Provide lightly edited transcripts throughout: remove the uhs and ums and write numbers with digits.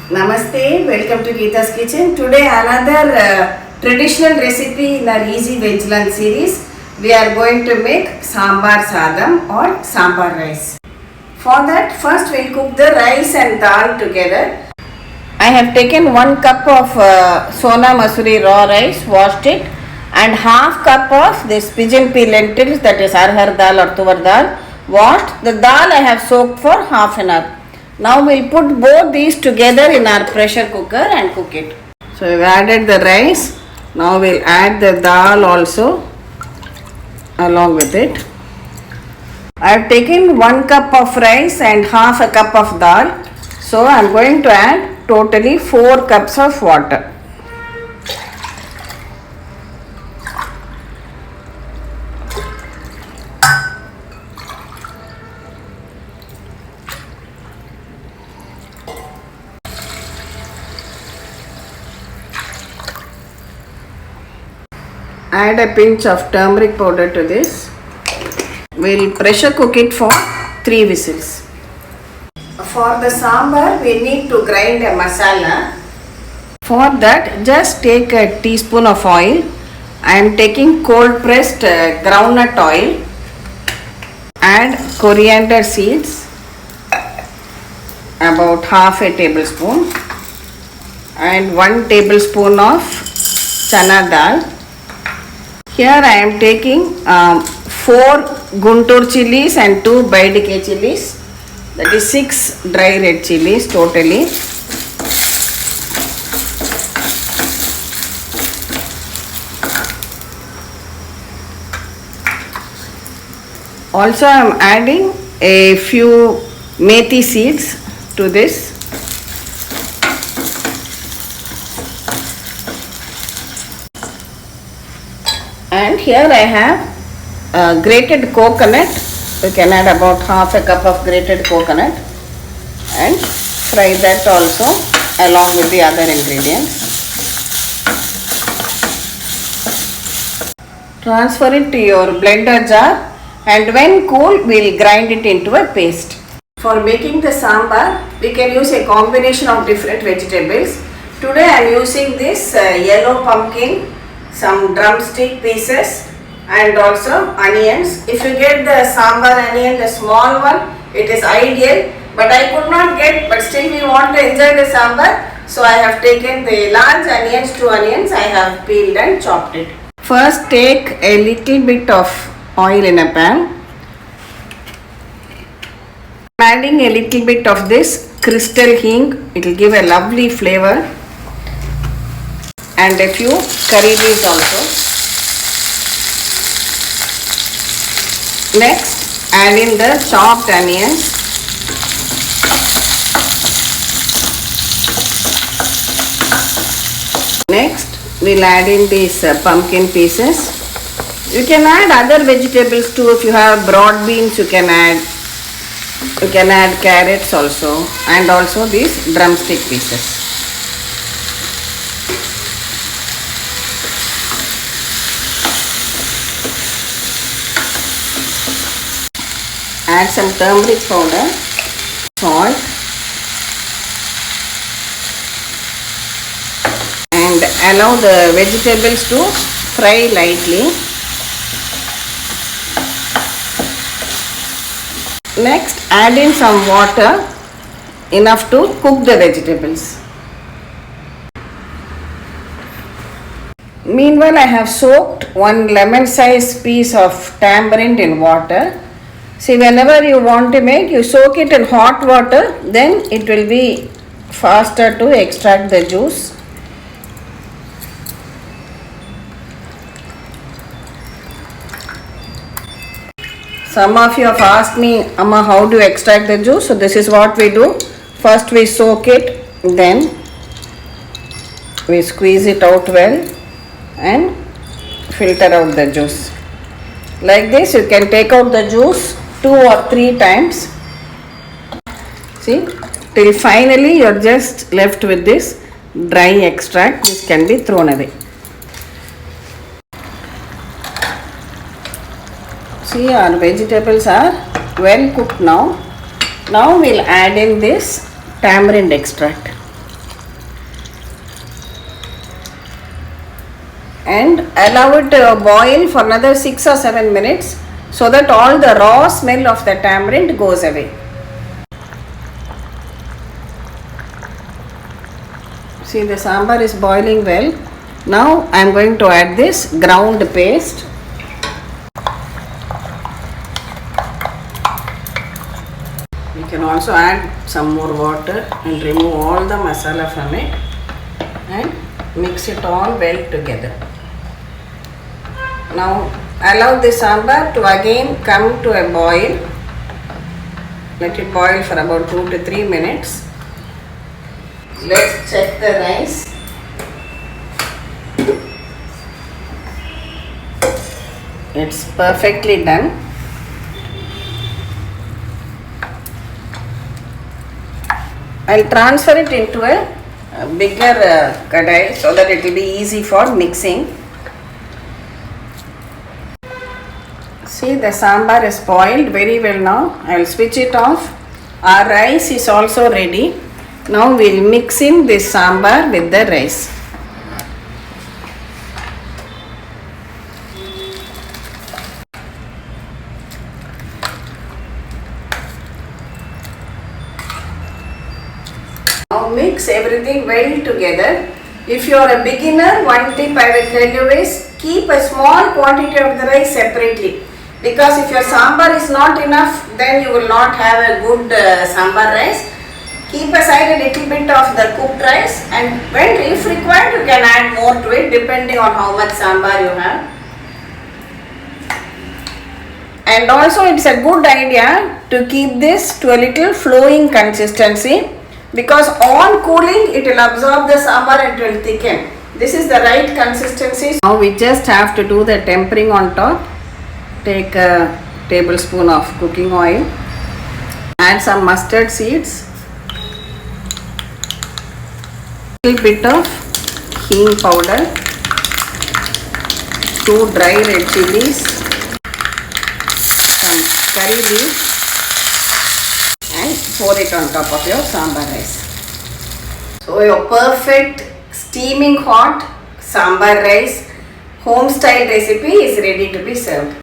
Namaste, welcome to Geeta's Kitchen. Today another traditional recipe in our easy veg lunch series. We are going to make sambar sadam or sambar rice. For that first we'll cook the rice and dal together. I have taken 1 cup of Sona Masuri raw rice, washed it, and half cup of this pigeon pea lentils, that is arhar dal or tuvar dal, washed. The dal I have soaked for half an hour. Now we'll put both these together in our pressure cooker and cook it. So we've added the rice. Now we'll add the dal also along with it. I have taken 1 cup of rice and half a cup of dal. So I am going to add totally 4 cups of water. Add a pinch of turmeric powder to this. We'll pressure cook it for 3 whistles. For the sambar, we need to grind a masala. For that, just take a teaspoon of oil. I am taking cold pressed groundnut oil. Add coriander seeds, about half a tablespoon, and 1 tablespoon of chana dal. Here I am taking 4 Guntur chilies and 2 Baidike chilies, that is 6 dry red chilies totally. Also I am adding a few methi seeds to this. And here I have grated coconut. You can add about half a cup of grated coconut and fry that also along with the other ingredients. Transfer it to your blender jar, and when cool we will grind it into a paste. For making the sambar, we can use a combination of different vegetables. Today I am using this yellow pumpkin, some drumstick pieces, and also onions. If you get the sambar onion, the small one, it is ideal, but I could not get, but still we want to enjoy the sambar, so I have taken the large onions, 2 onions, I have peeled and chopped it. First take a little bit of oil in a pan. Adding a little bit of this crystal hing, it will give a lovely flavor, and a few curry leaves also. Next, add in the chopped onions. Next, we'll add in these pumpkin pieces. You can add other vegetables too. If you have broad beans, you can add carrots also, and also these drumstick pieces. Add some turmeric powder, salt, and allow the vegetables to fry lightly. Next, add in some water, enough to cook the vegetables. Meanwhile, I have soaked 1 lemon sized piece of tamarind in water. See, whenever you want to make, you soak it in hot water, then it will be faster to extract the juice. Some of you have asked me, Amma, how do you extract the juice? So this is what we do. First we soak it, then we squeeze it out well and filter out the juice. Like this, you can take out the juice 2 or 3 times. See, till finally you are just left with this dry extract. This can be thrown away. See, our vegetables are well cooked now. Now we'll add in this tamarind extract. and allow it to boil for another 6 or 7 minutes so that all the raw smell of the tamarind goes away. See, the sambar is boiling well. Now I am going to add this ground paste. You can also add some more water and remove all the masala from it and mix it all well together. Now allow the sambar to again come to a boil. Let it boil for about 2 to 3 minutes. Let's check the rice. It's perfectly done. I'll transfer it into a bigger kadai so that it will be easy for mixing. See, the sambar is boiled very well now. I'll switch it off. Our rice is also ready. Now we'll mix in this sambar with the rice. Now mix everything well together. If you are a beginner, one tip I will tell you is keep a small quantity of the rice separately. Because if your sambar is not enough, then you will not have a good sambar rice. Keep aside a little bit of the cooked rice, and when if required you can add more to it depending on how much sambar you have. And also it's a good idea to keep this to a little flowing consistency, because on cooling it will absorb the sambar and it will thicken. This is the right consistency. Now we just have to do the tempering on top. Take a tablespoon of cooking oil, add some mustard seeds, little bit of hing powder, 2 dry red chilies, some curry leaves, and pour it on top of your sambar rice. So your perfect steaming hot sambar rice home style recipe is ready to be served.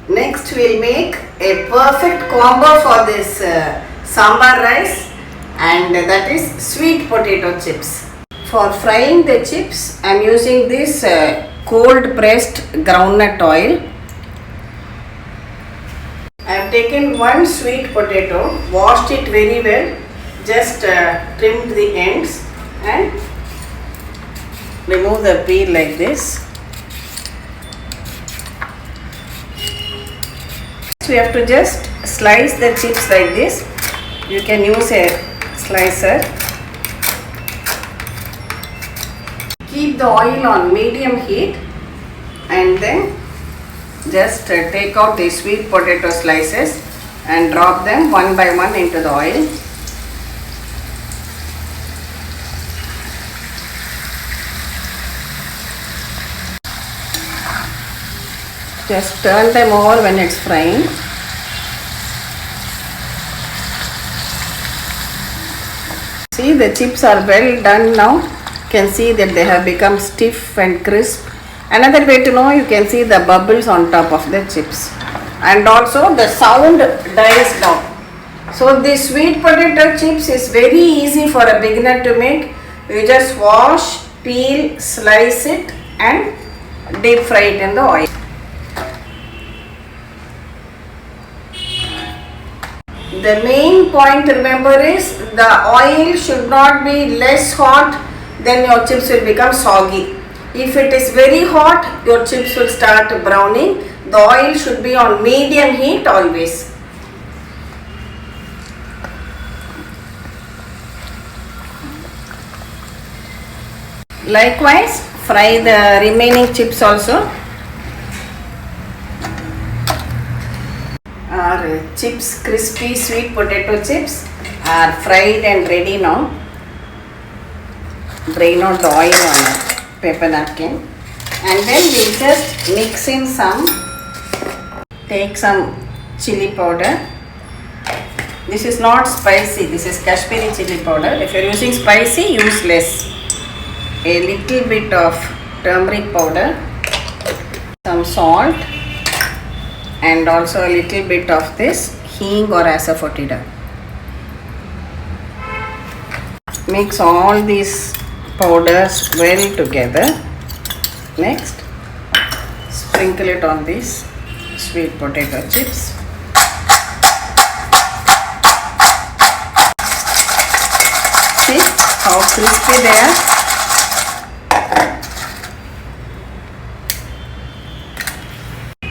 Next we will make a perfect combo for this sambar rice, and that is sweet potato chips. For frying the chips I am using this cold pressed groundnut oil. I have taken one sweet potato, washed it very well, just trimmed the ends and remove the peel like this. So we have to just slice the chips like this. You can use a slicer. Keep the oil on medium heat and then just take out the sweet potato slices and drop them one by one into the oil. Just turn them over when it's frying. See, the chips are well done now. You can see that they have become stiff and crisp. Another way to know, you can see the bubbles on top of the chips. And also the sound dies down. So this sweet potato chips is very easy for a beginner to make. You just wash, peel, slice it and deep fry it in the oil. The main point to remember is the oil should not be less hot, then your chips will become soggy. If it is very hot, your chips will start browning. The oil should be on medium heat always. Likewise, fry the remaining chips also. Our chips, crispy sweet potato chips are fried and ready now. Drain out the oil on a paper napkin and then we just mix in some, take some chili powder. This is not spicy, this is Kashmiri chili powder. If you are using spicy, use less. a little bit of turmeric powder, some salt, and also a little bit of this hing or asafoetida. Mix all these powders well together. Next, sprinkle it on these sweet potato chips. See how crispy they are.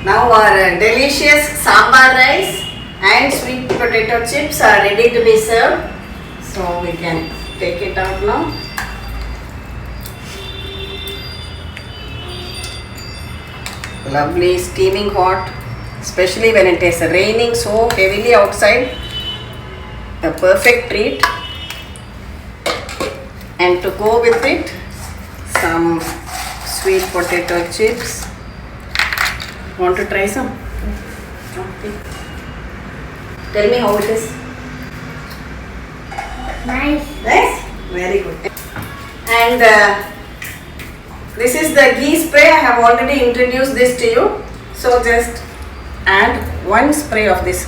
Now our delicious sambar rice and sweet potato chips are ready to be served. So we can take it out now. Lovely, steaming hot, especially when it is raining so heavily outside. A perfect treat. And to go with it, some sweet potato chips. Want to try some? Okay. Tell me how it is. Nice. Nice? Very good. And this is the ghee spray. I have already introduced this to you. So just add one spray of this.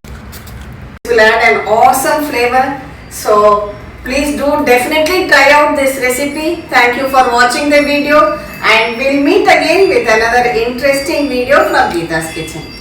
It will add an awesome flavor. So please do definitely try out this recipe. Thank you for watching the video, and we'll meet again with another interesting video from Geeta's Kitchen.